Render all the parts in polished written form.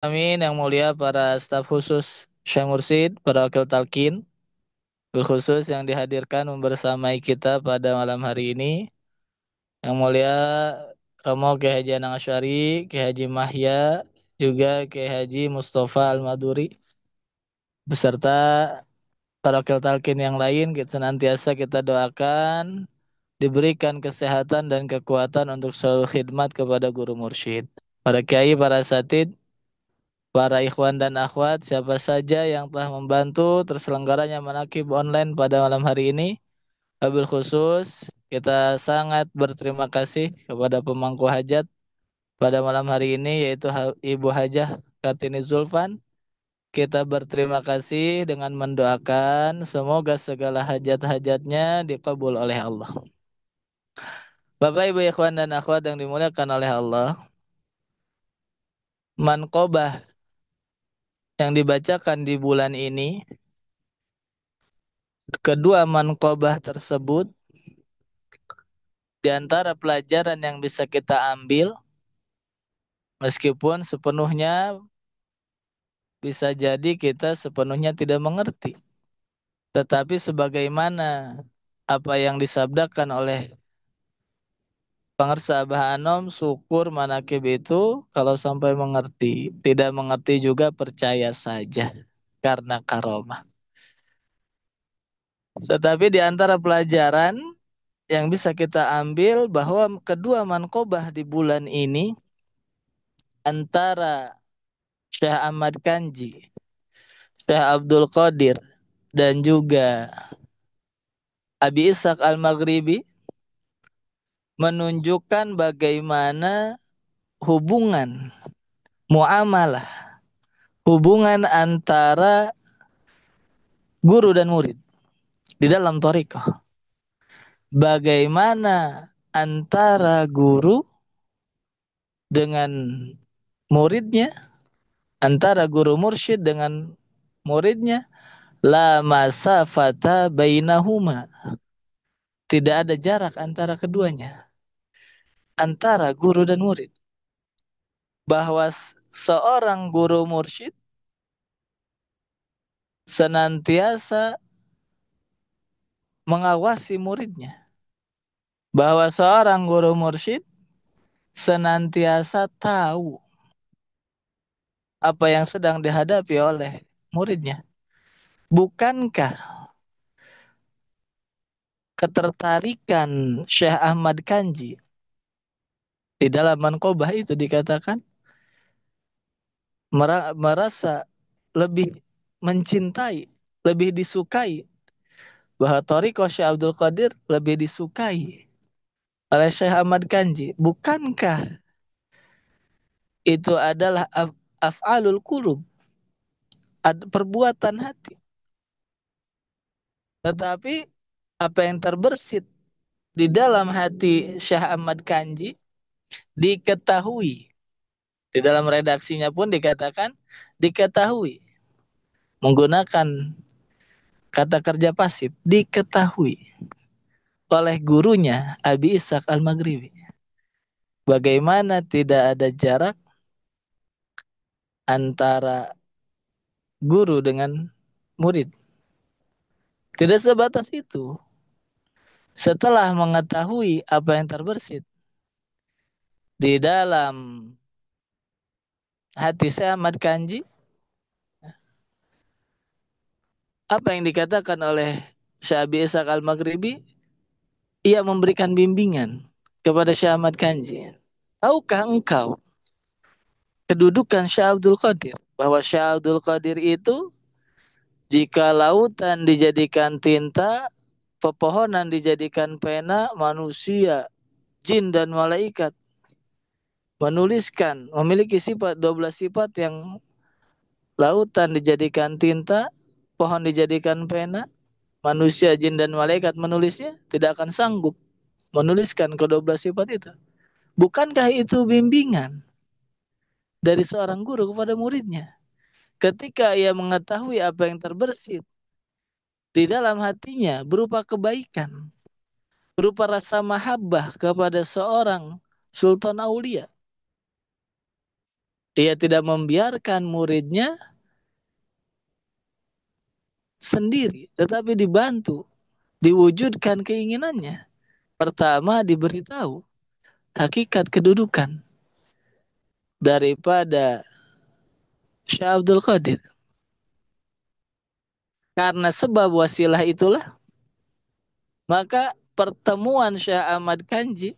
Amin, yang mulia para staf khusus Syekh Mursid, para wakil talqin, khusus yang dihadirkan membersamai kita pada malam hari ini. Yang mulia Romo Kiai Haji Anang Asy'ari, Kiai Haji Mahya, juga Kiai Haji Mustafa Al-Maduri, beserta para wakil talqin yang lain, kita senantiasa kita doakan diberikan kesehatan dan kekuatan untuk selalu khidmat kepada guru mursyid. Para kiai, para asatidz, para ikhwan dan akhwat, siapa saja yang telah membantu terselenggaranya manakib online pada malam hari ini. Wabil khusus, kita sangat berterima kasih kepada pemangku hajat pada malam hari ini, yaitu Ibu Hajah Kartini Zulfan. Kita berterima kasih dengan mendoakan semoga segala hajat-hajatnya dikabul oleh Allah. Bapak, Ibu, ikhwan dan akhwat yang dimuliakan oleh Allah, manqobah yang dibacakan di bulan ini, kedua manqobah tersebut di antara pelajaran yang bisa kita ambil, meskipun sepenuhnya bisa jadi kita sepenuhnya tidak mengerti. Tetapi sebagaimana apa yang disabdakan oleh Pangersa Abah Anom, syukur manakib itu kalau sampai mengerti. Tidak mengerti juga percaya saja karena karomah. Tetapi di antara pelajaran yang bisa kita ambil bahwa kedua manqobah di bulan ini antara Syekh Ahmad Kanji, Syekh Abdul Qadir, dan juga Abi Ishaq Al-Maghribi menunjukkan bagaimana hubungan muamalah, hubungan antara guru dan murid di dalam thariqah. Bagaimana antara guru dengan muridnya, antara guru mursyid dengan muridnya, la masafata bainahuma. Tidak ada jarak antara keduanya, antara guru dan murid. Bahwa seorang guru mursyid senantiasa mengawasi muridnya. Bahwa seorang guru mursyid senantiasa tahu apa yang sedang dihadapi oleh muridnya. Bukankah ketertarikan Syekh Ahmad Kanji di dalam manqobah itu dikatakan merasa lebih mencintai, lebih disukai, bahwa thariqah Syekh Abdul Qadir lebih disukai oleh Syekh Ahmad Kanji. Bukankah itu adalah af'alul qulub, perbuatan hati. Tetapi apa yang terbersit di dalam hati Syekh Ahmad Kanji diketahui. Di dalam redaksinya pun dikatakan diketahui. Menggunakan kata kerja pasif, diketahui oleh gurunya Abi Ishaq Al-Maghribi. Bagaimana tidak ada jarak antara guru dengan murid. Tidak sebatas itu. Setelah mengetahui apa yang terbersit di dalam hati Syekh Ahmad Kanji, apa yang dikatakan oleh Syekh Abi Ishaq Al-Maghribi, ia memberikan bimbingan kepada Syekh Ahmad Kanji. Tahukah engkau kedudukan Syekh Abdul Qadir? Bahwa Syekh Abdul Qadir itu jika lautan dijadikan tinta, pepohonan dijadikan pena, manusia, jin dan malaikat menuliskan, memiliki sifat 12 sifat yang lautan dijadikan tinta, pohon dijadikan pena, manusia, jin dan malaikat menulisnya tidak akan sanggup menuliskan ke-12 sifat itu. Bukankah itu bimbingan dari seorang guru kepada muridnya? Ketika ia mengetahui apa yang terbersit di dalam hatinya berupa kebaikan, berupa rasa mahabbah kepada seorang sultan aulia, Ia tidak membiarkan muridnya sendiri, tetapi dibantu, diwujudkan keinginannya. Pertama, diberitahu hakikat kedudukan daripada Syekh Abdul Qadir. Karena sebab wasilah itulah, maka pertemuan Syekh Ahmad Kanji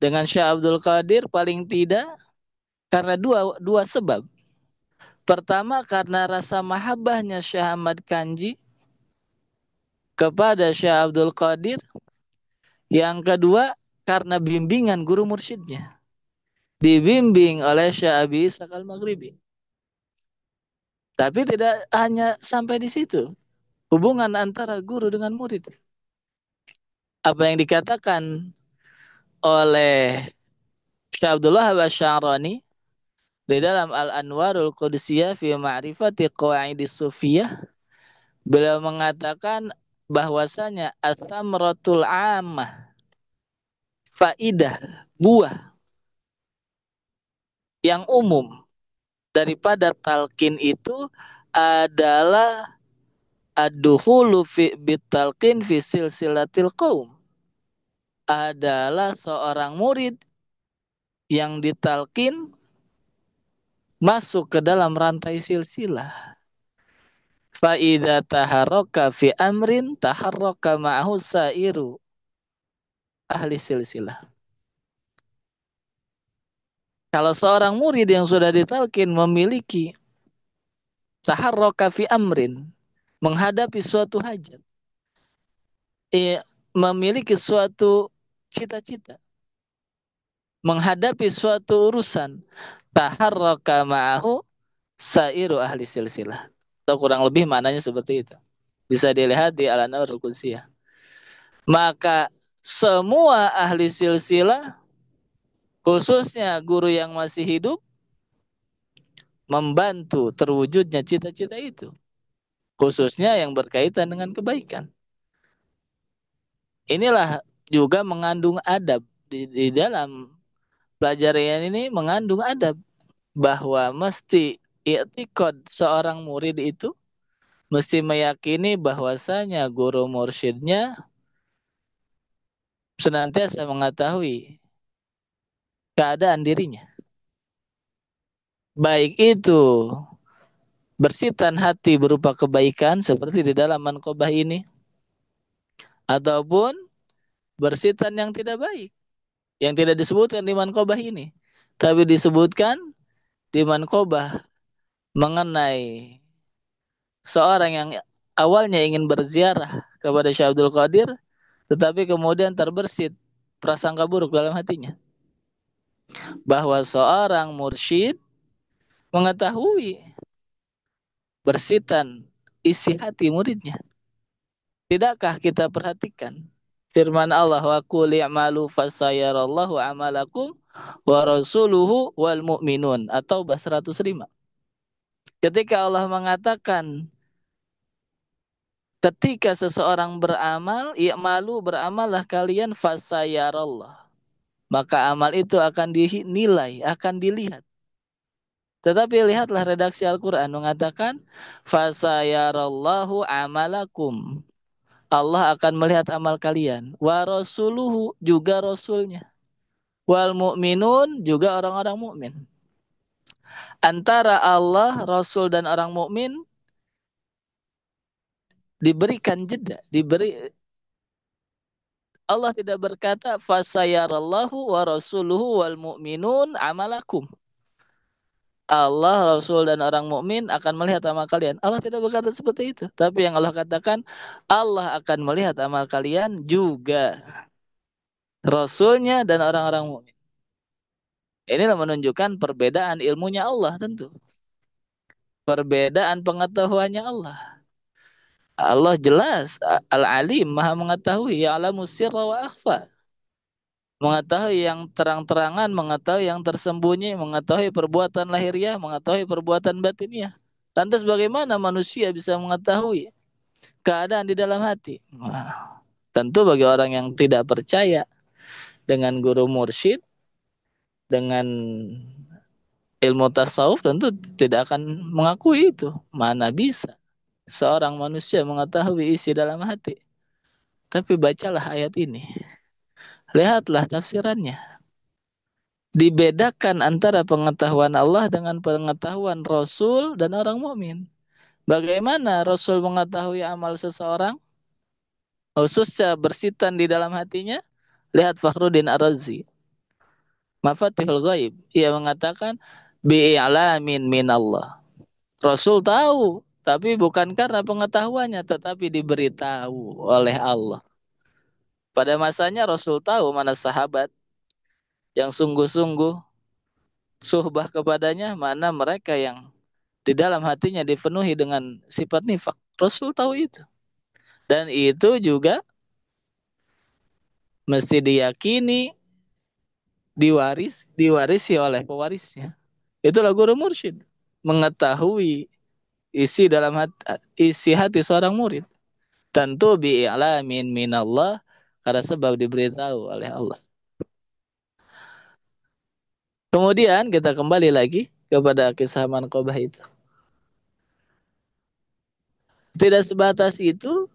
dengan Syekh Abdul Qadir paling tidak karena dua sebab. Pertama, karena rasa mahabbahnya Syekh Ahmad Kanji kepada Syekh Abdul Qadir. Yang kedua, karena bimbingan guru mursyidnya. Dibimbing oleh Syekh Abi Ishaq Al-Maghribi. Tapi tidak hanya sampai di situ. Hubungan antara guru dengan murid. Apa yang dikatakan oleh Syekh Abdullah Wasyarani di dalam Al-Anwarul Qudusiyah fi Ma'rifati Qawaidis Sufiyah, beliau mengatakan bahwasanya as-samratul 'ammah, faidah, buah yang umum daripada talqin itu adalah ad-dukhulu fi bitalqin fi silsilatil qaum, adalah seorang murid yang ditalqin masuk ke dalam rantai silsilah. Fa idza taharraka fi amrin taharraka ma'ahu sairu ahli silsilah. Kalau seorang murid yang sudah ditalqin memiliki taharraka fi amrin, menghadapi suatu hajat, memiliki suatu cita-cita, menghadapi suatu urusan, taharraka ma'ahu sairu ahli silsilah. Atau kurang lebih maknanya seperti itu. Bisa dilihat di Al-Anwarul Qudusiyah. Maka semua ahli silsilah, khususnya guru yang masih hidup, membantu terwujudnya cita-cita itu. Khususnya yang berkaitan dengan kebaikan. Inilah juga mengandung adab. Di dalam pelajaran ini mengandung adab. Bahwa mesti i'tiqad seorang murid itu mesti meyakini bahwasanya guru mursyidnya senantiasa mengetahui keadaan dirinya. Baik itu bersitan hati berupa kebaikan seperti di dalam manqobah ini, ataupun bersitan yang tidak baik, yang tidak disebutkan di manqobah ini, tapi disebutkan di manqobah mengenai seorang yang awalnya ingin berziarah kepada Syekh Abdul Qadir, tetapi kemudian terbersit prasangka buruk dalam hatinya. Bahwa seorang mursyid mengetahui bersitan isi hati muridnya. Tidakkah kita perhatikan firman Allah, wa qul i'malu fasayarallahu amalakum wa rasuluhu wal mu'minun, atau 105. Ketika Allah mengatakan ketika seseorang beramal, i'malu, beramallah kalian, fasayarallah, maka amal itu akan dinilai, akan dilihat. Tetapi lihatlah redaksi Al-Quran mengatakan fasayarallahu amalakum, Allah akan melihat amal kalian, wa rasuluhu, juga rasulnya, wal mu'minun, juga orang-orang mukmin. Antara Allah, Rasul, dan orang mukmin diberikan jeda, Allah tidak berkata fasayarallahu wa rasuluhu wal mu'minun amalakum, Allah, Rasul, dan orang mukmin akan melihat amal kalian. Allah tidak berkata seperti itu. Tapi yang Allah katakan, Allah akan melihat amal kalian juga Rasulnya dan orang-orang mukmin. Inilah menunjukkan perbedaan ilmunya Allah tentu. Perbedaan pengetahuannya Allah. Allah jelas, Al-Alim, maha mengetahui, ya'lamu sirra wa akhfa. Mengetahui yang terang-terangan, mengetahui yang tersembunyi, mengetahui perbuatan lahiriah, mengetahui perbuatan batiniah. Lantas bagaimana manusia bisa mengetahui keadaan di dalam hati? Wah, tentu bagi orang yang tidak percaya dengan guru mursyid, dengan ilmu tasawuf tentu tidak akan mengakui itu. Mana bisa seorang manusia mengetahui isi dalam hati. Tapi bacalah ayat ini. Lihatlah tafsirannya. Dibedakan antara pengetahuan Allah dengan pengetahuan Rasul dan orang mukmin. Bagaimana Rasul mengetahui amal seseorang? Khususnya bersitan di dalam hatinya. Lihat Fakhruddin Ar-Razi. Mafatihul Ghaib. Ia mengatakan, bi'alamin minallah. Rasul tahu, tapi bukan karena pengetahuannya, tetapi diberitahu oleh Allah. Pada masanya Rasul tahu mana sahabat yang sungguh-sungguh suhbah kepadanya, mana mereka yang di dalam hatinya dipenuhi dengan sifat nifak. Rasul tahu itu. Dan itu juga mesti diyakini, diwarisi oleh pewarisnya. Itulah guru mursyid. Mengetahui isi hati seorang murid. Tentu bi'alamin minallah, karena sebab diberitahu oleh Allah. Kemudian kita kembali lagi kepada kisah Manqobah itu. Tidak sebatas itu,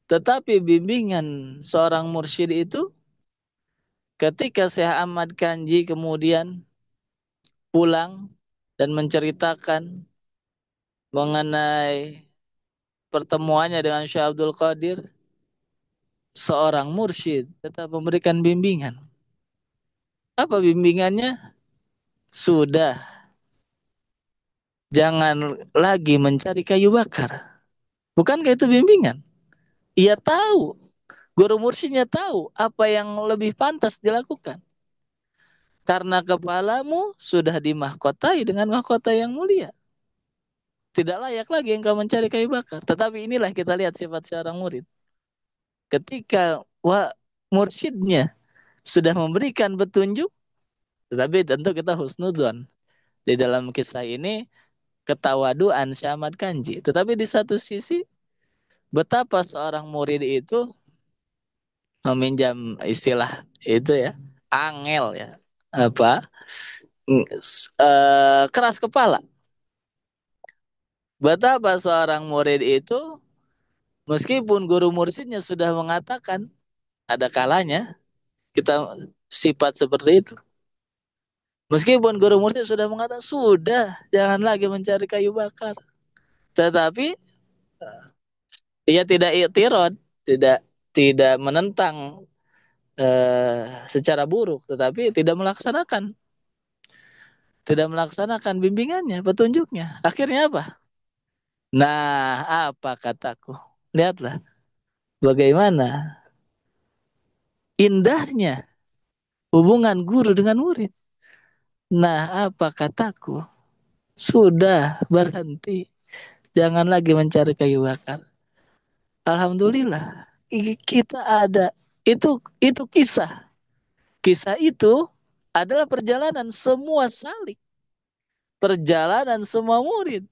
tetapi bimbingan seorang mursyid itu ketika Syekh Ahmad Kanji kemudian pulang dan menceritakan mengenai pertemuannya dengan Syekh Abdul Qadir, seorang mursyid tetap memberikan bimbingan. Apa bimbingannya? Sudah, jangan lagi mencari kayu bakar. Bukankah itu bimbingan? Ia tahu, guru mursyidnya tahu apa yang lebih pantas dilakukan. Karena kepalamu sudah dimahkotai dengan mahkota yang mulia. Tidak layak lagi engkau mencari kayu bakar. Tetapi inilah kita lihat sifat seorang murid. Ketika mursyidnya sudah memberikan petunjuk, tetapi tentu kita husnudon. Di dalam kisah ini, ketawaduan Syekh Ahmad Kanji. Tetapi di satu sisi, betapa seorang murid itu meminjam istilah itu ya, angel ya, apa, keras kepala. Betapa seorang murid itu, meskipun guru mursyidnya sudah mengatakan, ada kalanya kita sifat seperti itu. Meskipun guru mursyid sudah mengatakan, sudah, jangan lagi mencari kayu bakar. Tetapi ia tidak iktirad, tidak tidak menentang secara buruk, tetapi tidak melaksanakan bimbingannya, petunjuknya. Akhirnya apa? Nah, apa kataku? Lihatlah bagaimana indahnya hubungan guru dengan murid. Nah, apa kataku? Sudah, berhenti. Jangan lagi mencari kayu bakar. Alhamdulillah, kita ada. Itu kisah. Kisah itu adalah perjalanan semua salik. Perjalanan semua murid.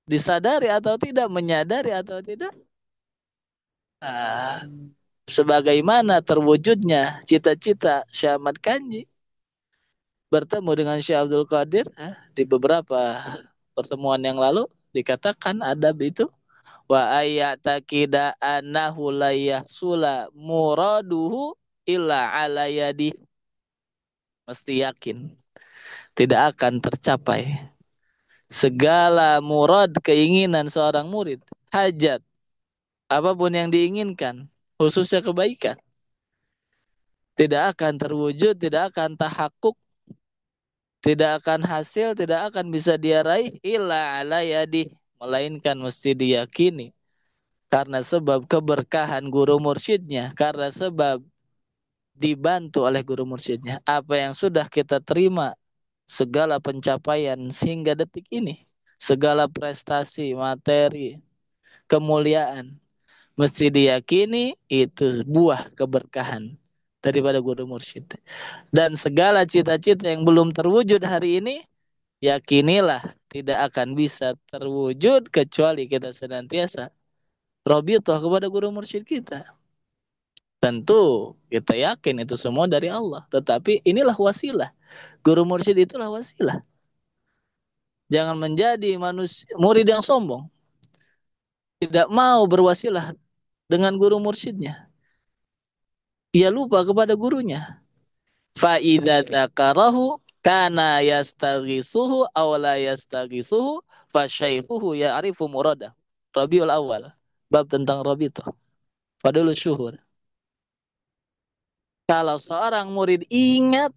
Disadari atau tidak, menyadari atau tidak. Nah, sebagaimana terwujudnya cita-cita Syekh Ahmad Kanji bertemu dengan Syekh Abdul Qadir, di beberapa pertemuan yang lalu dikatakan adab itu, wa ayatakida annahu la yahsula muraduhu illa ala yadi. Mesti yakin tidak akan tercapai segala murad keinginan seorang murid, hajat apapun yang diinginkan, khususnya kebaikan, tidak akan terwujud, tidak akan tahakuk, tidak akan hasil, tidak akan bisa dia raih illa ala yadi, melainkan mesti diyakini karena sebab keberkahan guru mursyidnya, karena sebab dibantu oleh guru mursyidnya. Apa yang sudah kita terima, segala pencapaian sehingga detik ini, segala prestasi, materi, kemuliaan, mesti diyakini itu buah keberkahan daripada guru mursyid. Dan segala cita-cita yang belum terwujud hari ini, yakinilah tidak akan bisa terwujud kecuali kita senantiasa robitoh kepada guru mursyid kita. Tentu kita yakin itu semua dari Allah. Tetapi inilah wasilah. Guru mursyid itulah wasilah. Jangan menjadi murid yang sombong. Tidak mau berwasilah dengan guru mursyidnya. Ia lupa kepada gurunya. Fa'idha dzakarahu kana yastaghisuhu aw la yastaghisuhu fasyaikhuhu ya'rifu muradah. Rabiul Awal. Bab tentang Rabithah. Fadlul Syuhur. Kalau seorang murid ingat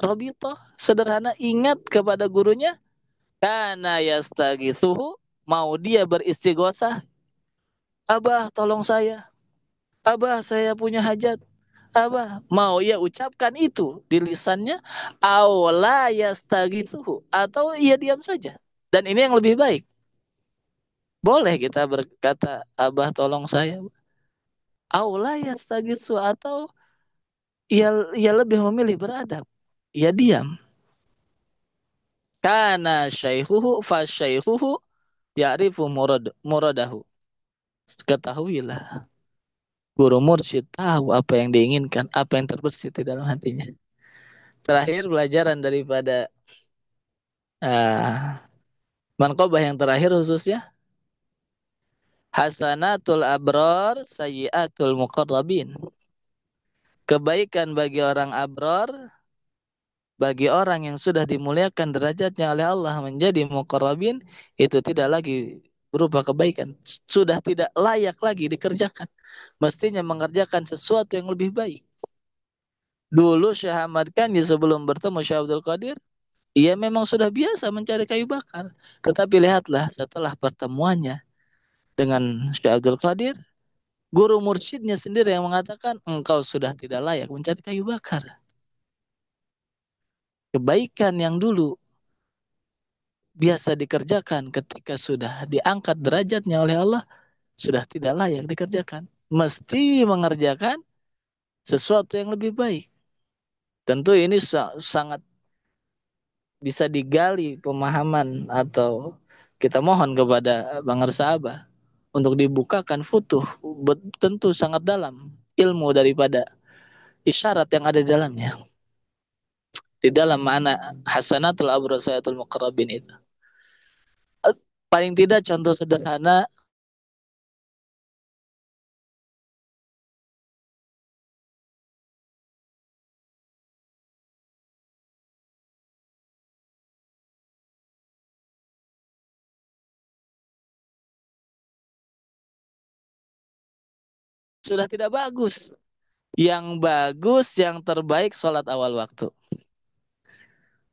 Rabithah, sederhana ingat kepada gurunya, kana yastaghisuhu, mau dia beristighosah, Abah tolong saya, Abah saya punya hajat, Abah mau ia ucapkan itu di lisannya, aula yastagithu, atau ia diam saja. Dan ini yang lebih baik. Boleh kita berkata, Abah tolong saya, aula yastagithu, atau ia lebih memilih beradab. Ia diam. Karena syaihuhu fa syaihuhu ya'rifu muradahu. Ketahuilah, guru mursyid tahu apa yang diinginkan, apa yang terbesit di dalam hatinya. Terakhir pelajaran daripada uh, manqobah yang terakhir khususnya, hasanatul abrar sayyiatul muqarrabin. Kebaikan bagi orang abror, bagi orang yang sudah dimuliakan derajatnya oleh Allah menjadi muqarrabin, itu tidak lagi berupa kebaikan, sudah tidak layak lagi dikerjakan. Mestinya mengerjakan sesuatu yang lebih baik. Dulu Syekh Ahmad Kanji sebelum bertemu Syekh Abdul Qadir, ia memang sudah biasa mencari kayu bakar. Tetapi lihatlah setelah pertemuannya dengan Syekh Abdul Qadir, guru mursyidnya sendiri yang mengatakan, engkau sudah tidak layak mencari kayu bakar. Kebaikan yang dulu biasa dikerjakan ketika sudah diangkat derajatnya oleh Allah, sudah tidak layak dikerjakan. Mesti mengerjakan sesuatu yang lebih baik. Tentu ini sangat bisa digali pemahaman, atau kita mohon kepada Bang Sahabah untuk dibukakan futuh, tentu sangat dalam ilmu daripada isyarat yang ada di dalamnya. Di dalam mana hasanatul abrar sayatul muqarrabin itu. Paling tidak contoh sederhana, sudah tidak bagus. Yang bagus, yang terbaik sholat awal waktu.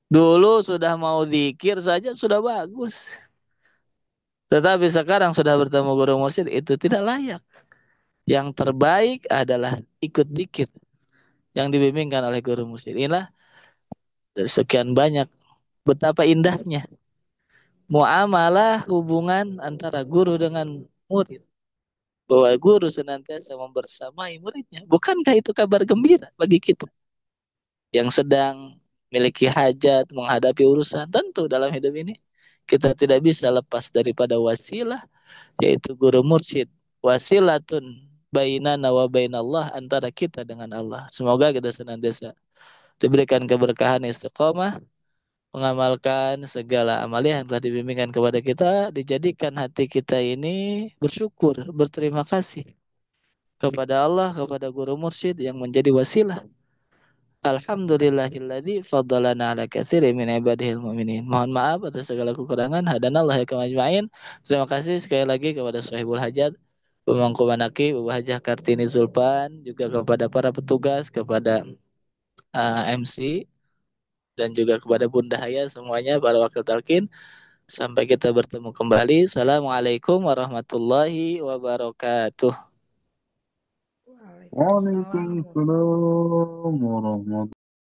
Dulu sudah mau zikir saja sudah bagus. Tetapi sekarang sudah bertemu guru mursyid, itu tidak layak. Yang terbaik adalah ikut zikir yang dibimbingkan oleh guru mursyid. Inilah sekian banyak betapa indahnya muamalah hubungan antara guru dengan murid. Bahwa guru senantiasa membersamai muridnya. Bukankah itu kabar gembira bagi kita yang sedang memiliki hajat, menghadapi urusan? Tentu dalam hidup ini kita tidak bisa lepas daripada wasilah, yaitu guru mursyid. Wasilatun bainana wa bainallah, antara kita dengan Allah. Semoga kita senantiasa diberikan keberkahan istiqomah, mengamalkan segala amalia yang telah dibimbingkan kepada kita, dijadikan hati kita ini bersyukur, berterima kasih kepada Allah, kepada guru mursyid yang menjadi wasilah. Alhamdulillahilladzi faddalana ala katsirin min ibadihil mu'minin. Mohon maaf atas segala kekurangan. Hadanallahu ya ajma'in. Terima kasih sekali lagi kepada Sahibul Hajat, Pemangku Manaki, Bapak Hajah Kartini Zulpan, juga kepada para petugas, kepada MC, dan juga kepada Bunda Haya semuanya, para wakil talkin. Sampai kita bertemu kembali. Assalamualaikum warahmatullahi wabarakatuh. Waalaikumsalam warahmatullahi Waalaikumsalam warahmatullahi